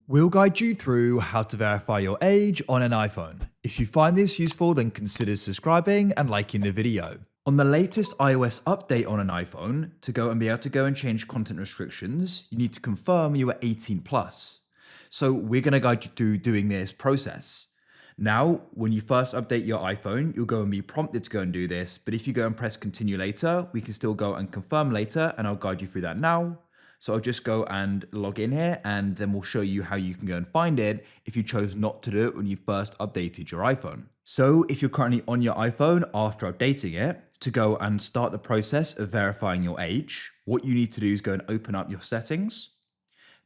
We'll guide you through how to verify your age on an iPhone. If you find this useful, then consider subscribing and liking the video. On the latest iOS update on an iPhone, to go and be able to go and change content restrictions, you need to confirm you are 18 plus. So we're going to guide you through doing this process. Now, when you first update your iPhone, you'll go and be prompted to go and do this, but if you go and press continue later, we can still go and confirm later, and I'll guide you through that now. So I'll just go and log in here, and then we'll show you how you can go and find it if you chose not to do it when you first updated your iPhone. So if you're currently on your iPhone after updating it, to go and start the process of verifying your age, what you need to do is go and open up your settings.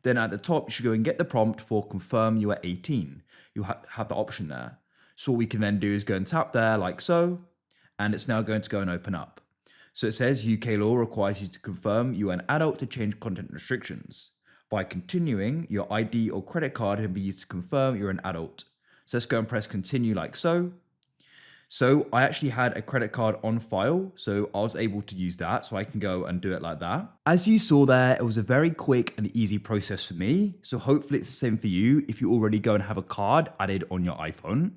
Then at the top, you should go and get the prompt for confirm you are 18. You'll have the option there. So what we can then do is go and tap there like so, and it's now going to go and open up. So it says UK law requires you to confirm you are an adult to change content restrictions. By continuing, your ID or credit card can be used to confirm you're an adult. So let's go and press continue like so. So I actually had a credit card on file, so I was able to use that, so I can go and do it like that. As you saw there, it was a very quick and easy process for me, so hopefully it's the same for you if you already go and have a card added on your iPhone.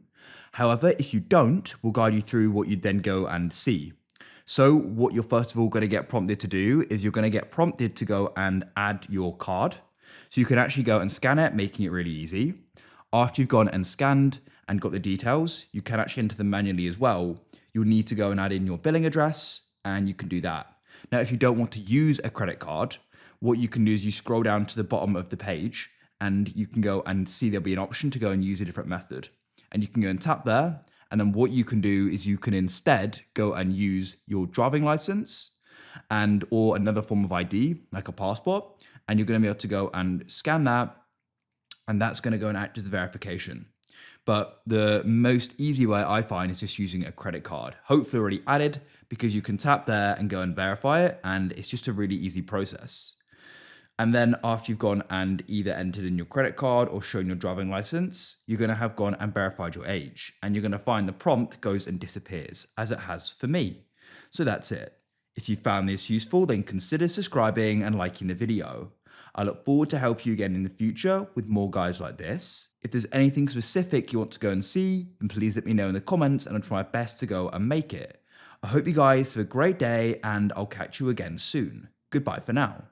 However, if you don't, we'll guide you through what you then go and see. So what you're first of all going to get prompted to do is you're going to get prompted to go and add your card. So you can actually go and scan it, making it really easy. After you've gone and scanned and got the details, you can actually enter them manually as well. You'll need to go and add in your billing address, and you can do that. Now, if you don't want to use a credit card, what you can do is you scroll down to the bottom of the page, and you can go and see there'll be an option to go and use a different method. And you can go and tap there. And then what you can do is you can instead go and use your driving license or another form of ID, like a passport. And you're going to be able to go and scan that. And that's going to go and act as the verification. But the most easy way I find is just using a credit card. Hopefully already added, because you can tap there and go and verify it. And it's just a really easy process. And then after you've gone and either entered in your credit card or shown your driving license, you're going to have gone and verified your age. And you're going to find the prompt goes and disappears, as it has for me. So that's it. If you found this useful, then consider subscribing and liking the video. I look forward to help you again in the future with more guides like this. If there's anything specific you want to go and see, then please let me know in the comments, and I'll try my best to go and make it. I hope you guys have a great day, and I'll catch you again soon. Goodbye for now.